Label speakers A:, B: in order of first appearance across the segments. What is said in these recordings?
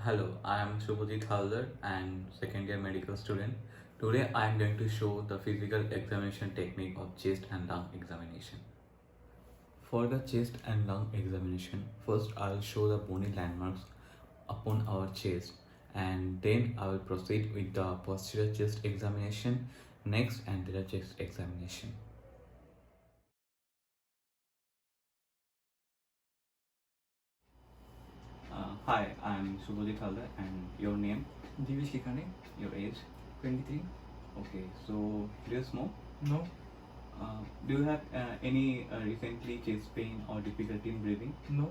A: Hello, I am Shubhajit Haldar and second year medical student. Today I am going to show the physical examination technique of chest and lung examination. For the chest and lung examination, first I will show the bony landmarks upon our chest and then I will proceed with the posterior chest examination, next anterior chest examination. Hi, I am Shubhajit Haldar and your name,
B: Divesh Likhane,
A: your age.
B: 23.
A: Okay, so do you smoke?
B: No,
A: Do you have any recently chest pain or difficulty in breathing?
B: no.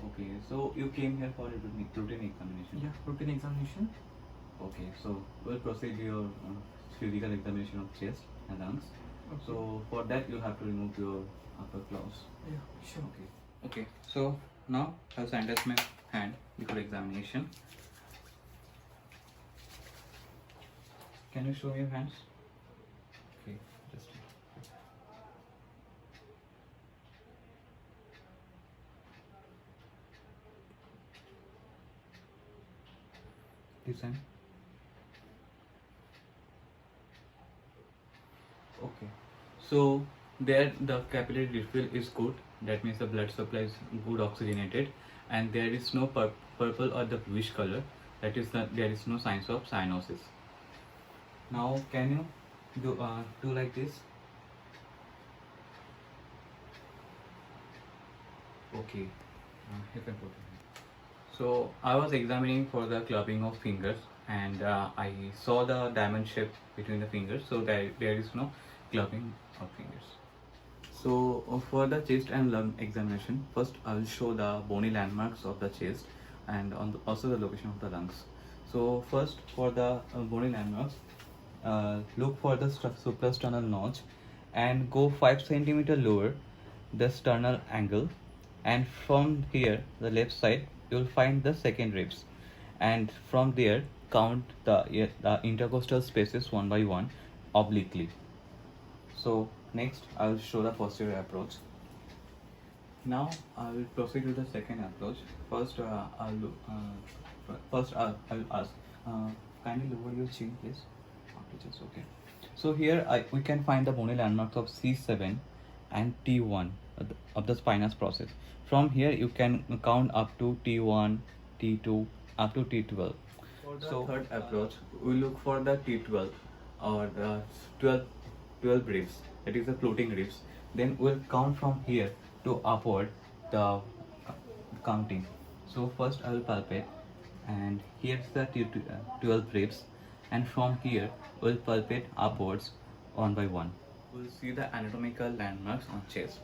A: Okay, so you came here for a routine examination.
B: Yeah, routine examination.
A: Okay, so we'll proceed with your physical examination of chest and lungs.
B: Okay.
A: So for that you have to remove your upper gloves.
B: Yeah, sure.
A: Okay. Okay. So now I'll sanitize my hand before examination. Can you show me your hands? Okay, just. This hand. Okay. So there the capillary refill is good. That means the blood supply is good oxygenated, and there is no purple or the bluish color. That is there is no signs of cyanosis. Now can you do like this? Okay. You can put it. So I was examining for the clubbing of fingers, and I saw the diamond shape between the fingers. So there is no clubbing of fingers. So for the chest and lung examination, first I will show the bony landmarks of the chest and also the location of the lungs. So first for the bony landmarks, look for the suprasternal notch and go 5 centimeter lower the sternal angle, and from here the left side you will find the second ribs, and from there count the intercostal spaces one by one obliquely. So next I will show the posterior approach. Now I will proceed with the second approach. First I will ask, kindly lower your chin please. Okay, just okay. So here we can find the bony landmarks of C7 and T1 of the spinous process. From here you can count up to T1, T2 up to T12. For the third approach, we look for the T12 or the 12 ribs, that is the floating ribs. Then we'll count from here to upward the counting. So first I will palpate, and here's the 12 ribs, and from here we'll palpate upwards one by one. We'll see the anatomical landmarks on chest.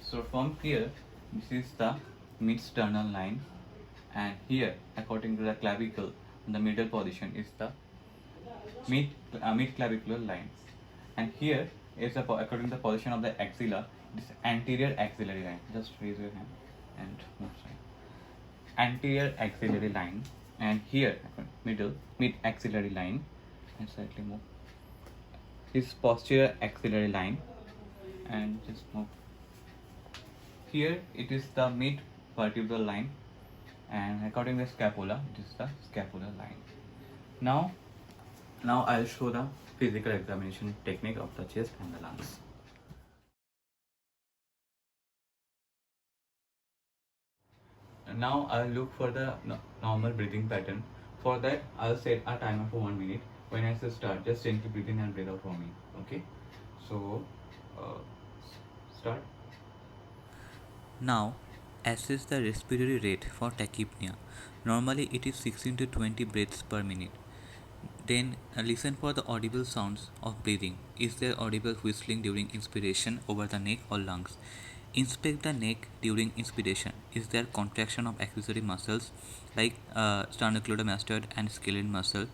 A: So from here, this is the mid-sternal line, and here, according to the clavicle, the middle position is the mid-clavicular line, and here is according to the position of the axilla, this anterior axillary line. Just raise your hand and move side. Anterior axillary line, and here mid axillary line, and slightly move. This posterior axillary line, and just move. Here it is the mid vertebral line, and according to the scapula, it is the scapular line. Now I'll show the physical examination technique of the chest and the lungs. Now I'll look for the normal breathing pattern. For that, I'll set a timer for 1 minute. When I say start, just gently breathe in and breathe out for me. Okay? So, start.
C: Now, assess the respiratory rate for tachypnea. Normally, it is 16 to 20 breaths per minute. Then, listen for the audible sounds of breathing. Is there audible whistling during inspiration over the neck or lungs? Inspect the neck during inspiration. Is there contraction of accessory muscles like sternocleidomastoid and scalene muscle,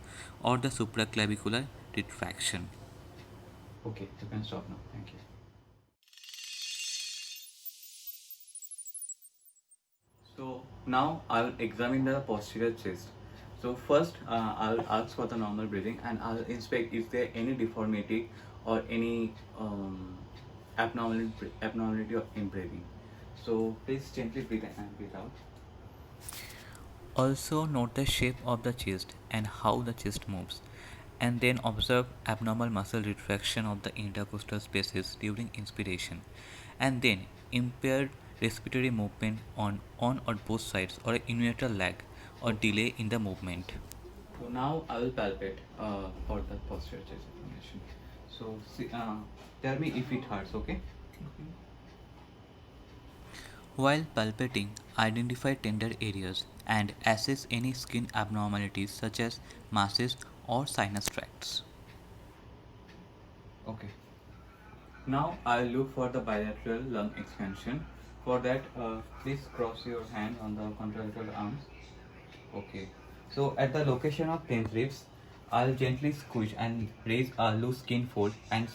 C: or the supraclavicular retraction?
A: Okay, you can stop now. Thank you. So now I will examine the posterior chest. So first I will ask for the normal breathing, and I will inspect is there any deformity or any abnormality in breathing. So please gently breathe in and breathe out.
C: Also note the shape of the chest and how the chest moves, and then observe abnormal muscle retraction of the intercostal spaces during inspiration, and then impaired respiratory movement on or both sides, or a unilateral lag or delay in the movement.
A: So now I will palpate for the posterior chest inflammation. So tell me if it hurts, okay?
B: Okay.
C: While palpating, identify tender areas and assess any skin abnormalities such as masses or sinus tracts.
A: Okay. Now I'll look for the bilateral lung expansion. For that, please cross your hand on the contralateral arms. Okay. So at the location of 10th ribs, I'll gently squish and raise a loose skin fold and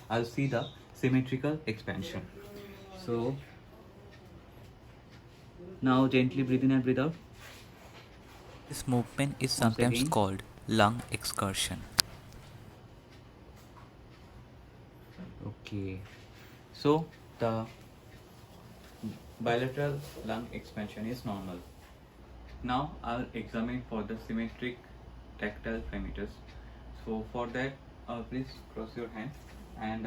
A: I'll see the symmetrical expansion. So now gently breathe in and breathe out.
C: This movement is
A: Once
C: sometimes
A: again.
C: called lung excursion.
A: Okay. So the bilateral lung expansion is normal. Now I'll examine for the symmetric tactile parameters. So for that, please cross your hand and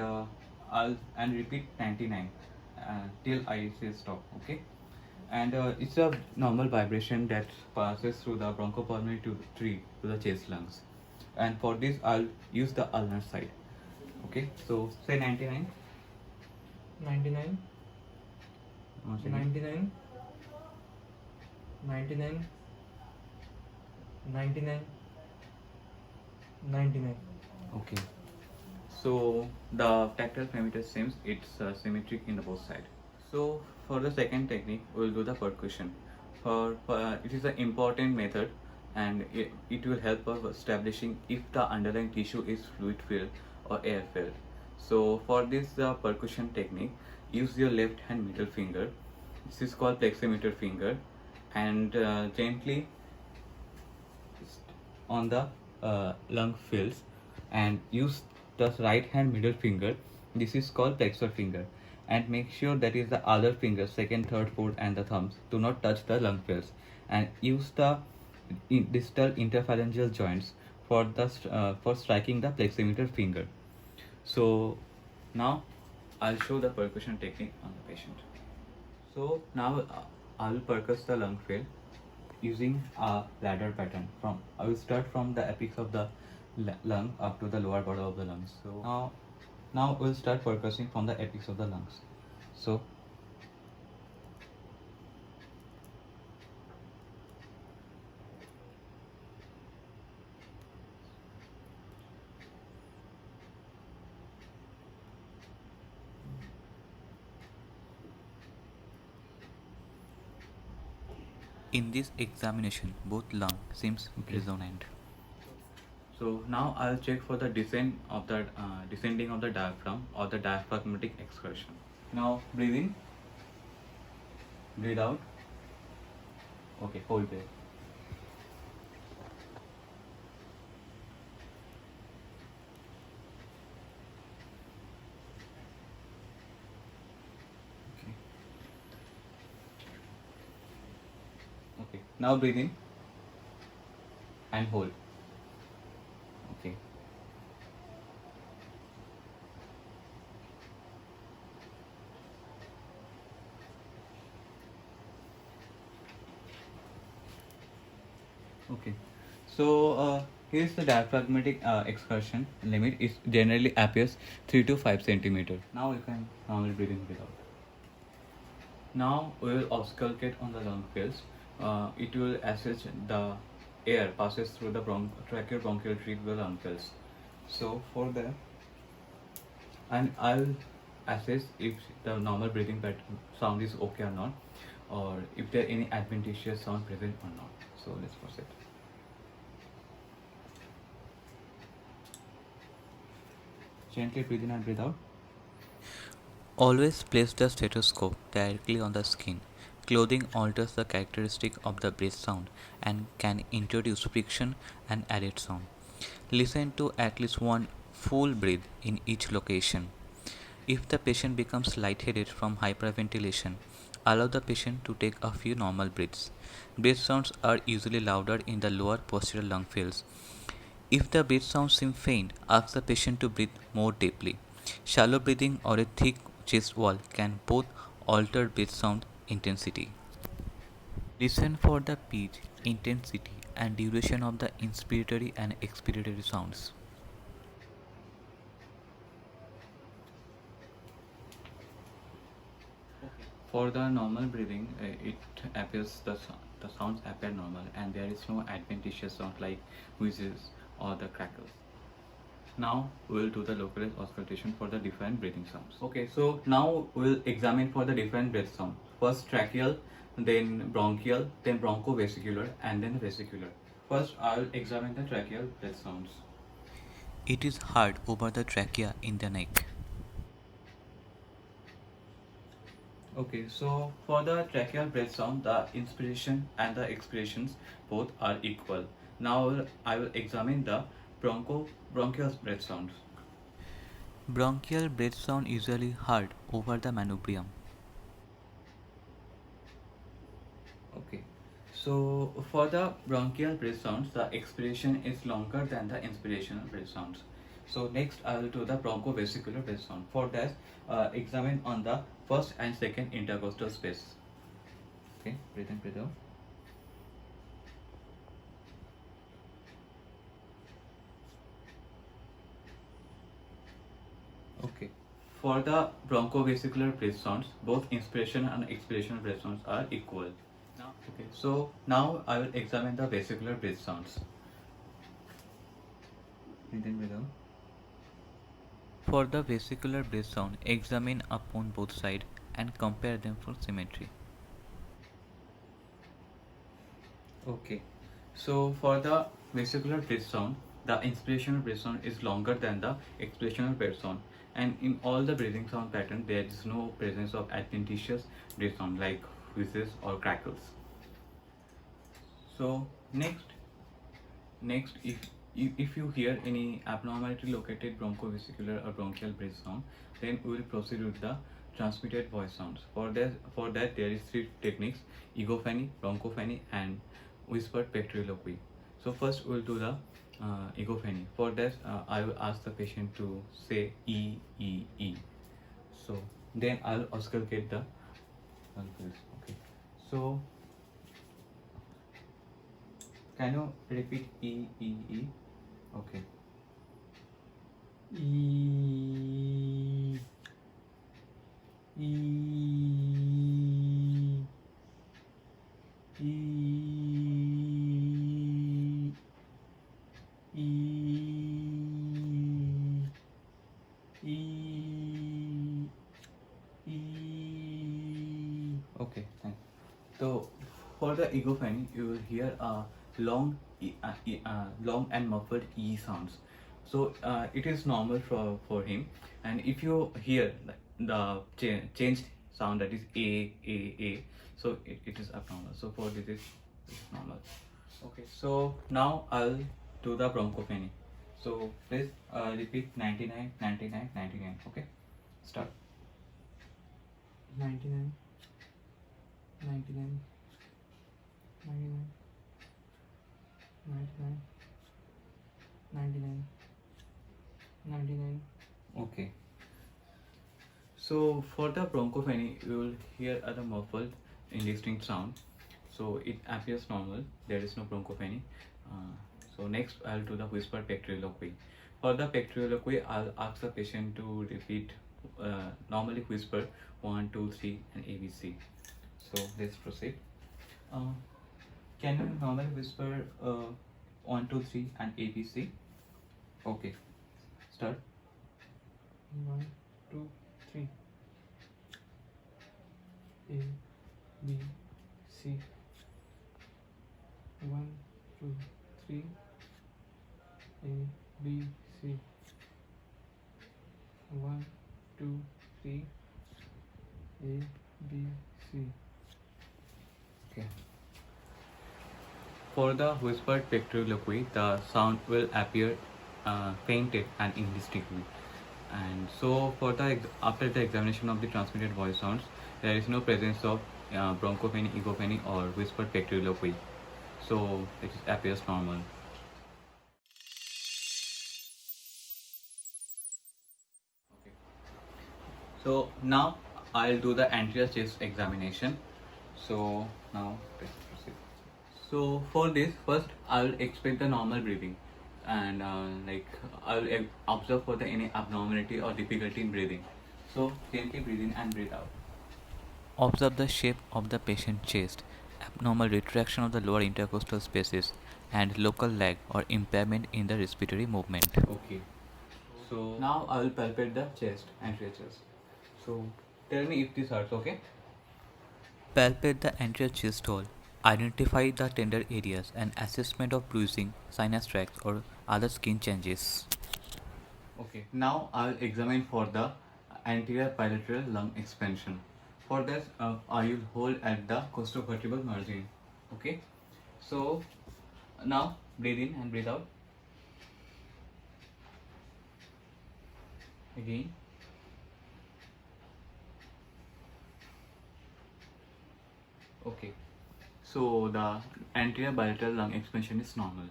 A: I'll repeat 99 till I say stop. Okay. And it's a normal vibration that passes through the bronchopulmonary tree to the chest lungs. And for this, I'll use the ulnar side. Okay. So say 99.
B: 99,
A: Once again.
B: 99, 99, 99, 99.
A: Okay. So the tactile parameter seems it's symmetric in the both side. So for the second technique, we'll do the percussion. It is an important method, and it will help us establishing if the underlying tissue is fluid filled or air filled. So for this percussion technique, use your left hand middle finger. This is called pleximeter finger, and gently on the lung fills, and use the right hand middle finger. This is called flexor finger, and make sure that is the other fingers, second, third, fourth, and the thumbs do not touch the lung fills, and use the distal interphalangeal joints for striking the pleximeter finger. So now I'll show the percussion technique on the patient. So now I'll percuss the lung fill using a ladder pattern. I will start from the apex of the lung up to the lower border of the lungs. So now we'll start percussing from the apex of the lungs. So
C: In this examination, both lung seems resonant.
A: So now I'll check for the descending of the diaphragm or the diaphragmatic excursion. Now breathe in, breathe out. Okay, hold there. Okay. Okay. Now breathe in and hold. Okay. Okay. So here's the diaphragmatic excursion limit. It generally appears 3 to 5 centimeter. Now you can normally breathe in, breathe out. Now we will auscultate on the lung fills. It will assess the air passes through the tracheobronchial tree to the lung fills. So for that, and I'll assess if the normal breathing pattern sound is okay or not, or if there any adventitious sound present or not. So let's proceed. Gently breathe in and breathe out.
C: Always place the stethoscope directly on the skin. Clothing alters the characteristic of the breath sound and can introduce friction and added sound. Listen to at least one full breath in each location. If the patient becomes lightheaded from hyperventilation Allow the patient to take a few normal breaths. Breath sounds are usually louder in the lower posterior lung fields. If the breath sounds seem faint, ask the patient to breathe more deeply. Shallow breathing or a thick chest wall can both alter breath sound intensity. Listen for the pitch, intensity, and duration of the inspiratory and expiratory sounds.
A: For the normal breathing, it appears the sounds appear normal, and there is no adventitious sound like wheezes or the crackles. Now we'll do the localized auscultation for the different breathing sounds. Okay, so now we'll examine for the different breath sound. First tracheal, then bronchial, then bronchovesicular, and then vesicular. First, I'll examine the tracheal breath sounds.
C: It is hard over the trachea in the neck.
A: Okay, so for the tracheal breath sound, the inspiration and the expirations both are equal. Now I will examine the bronchial breath sounds.
C: Bronchial breath sound usually hard over the manubrium.
A: Okay, so for the bronchial breath sounds, the expiration is longer than the inspirational breath sounds. So next I will do the bronchovesicular breath sound. For that, examine on the first and second intercostal space. Okay, breathe in, breathe out. Okay. For the bronchovesicular breath sounds, both inspiration and expiration breath sounds are equal. Okay, so now I will examine the vesicular breath sounds. Breathe in, breathe out.
C: For the vesicular breath sound, examine upon both sides and compare them for symmetry.
A: Okay, so for the vesicular breath sound, the inspirational breath sound is longer than the expirational breath sound, and in all the breathing sound pattern, there is no presence of adventitious breath sound like wheezes or crackles. So next, if you hear any abnormality located bronchovesicular or bronchial breath sound, then we will proceed with the transmitted voice sounds. For that there is three techniques: egophony, bronchophony, and whispered pectoriloquy. So first we will do the egophony. For that, I will ask the patient to say E E E. So then I'll auscultate the okay. So can you repeat E E E? Okay.
B: E E E E E E.
A: Okay, thank you. So for the egophony, you will hear a long, long and muffled E sounds. So it is normal for him. And if you hear the changed sound, that is A, so it is abnormal. So for this is normal. Okay, so now I'll do the bronchophony. So please repeat 99, 99, 99. Okay, start.
B: 99 99 99 99 99 99.
A: Okay. So for the bronchophony, you will hear the muffled, indistinct sound. So it appears normal. There is no bronchophony. So next, I'll do the whispered pectoriloquy. For the pectoriloquy, I'll ask the patient to repeat normally whisper 1, 2, 3, and ABC. So let's proceed. Can you normally whisper 1, 2, 3, and ABC? Okay. Start.
B: 1 2 3 A B C 1 2 3 A B C 1 2 3 A B C.
A: Okay. For the whispered pectoriloquy, the sound will appear fainted and indistinctly. And so, for the after the examination of the transmitted voice sounds, there is no presence of bronchophony, echophony, or whispered pectorilloquy. So it appears normal. Okay. So now I'll do the anterior chest examination. So now let's proceed. So for this, first I'll expect the normal breathing, and I'll observe for the any abnormality or difficulty in breathing. So gently breathe in and breathe out.
C: Observe the shape of the patient's chest, abnormal retraction of the lower intercostal spaces, and local lag or impairment in the respiratory movement.
A: Okay. So now I will palpate the chest, anterior chest. So tell me if this hurts. Okay.
C: Palpate the anterior chest wall. Identify the tender areas and assessment of bruising, sinus tracts, or other skin changes.
A: Okay. Now I'll examine for the anterior bilateral lung expansion. For this, I will hold at the costovertebral margin. Okay. So now breathe in and breathe out. Again. Okay. So the anterior bilateral lung expansion is normal.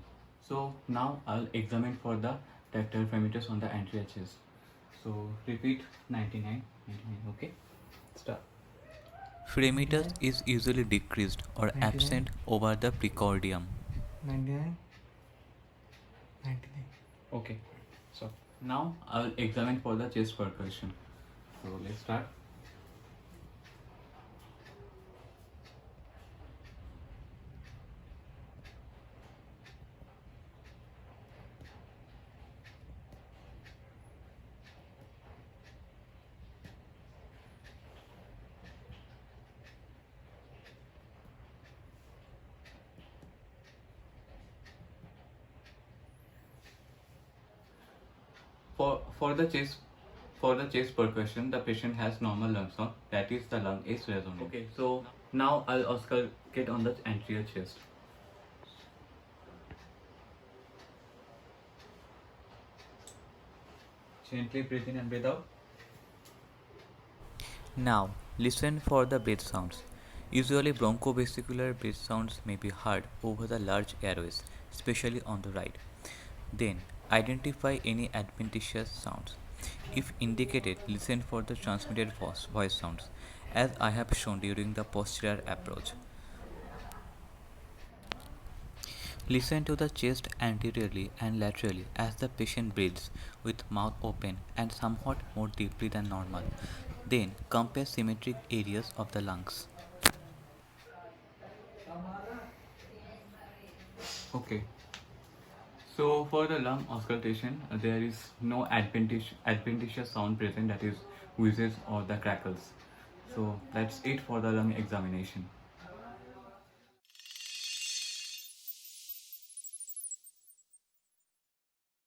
A: So now I'll examine for the tactile parameters on the anterior chest. So repeat 99, 99. Okay. Start.
C: Parameters is usually decreased or
B: 99.
C: absent over the precordium.
B: 99. 99.
A: Okay. So now I'll examine for the chest percussion. So let's start. For the chest percussion, the patient has normal lung sound. That is, the lung is resonant. Okay. So now I'll auscultate on the anterior chest. Gently breathe in and breathe out.
C: Now, listen for the breath sounds. Usually, bronchovesicular breath sounds may be heard over the large airways, especially on the right. Then, identify any adventitious sounds. If indicated, listen for the transmitted voice sounds, as I have shown during the posterior approach. Listen to the chest anteriorly and laterally as the patient breathes with mouth open and somewhat more deeply than normal. Then compare symmetric areas of the lungs.
A: Okay. So for the lung auscultation, there is no adventitious sound present, that is wheezes or the crackles. So that's it for the lung examination.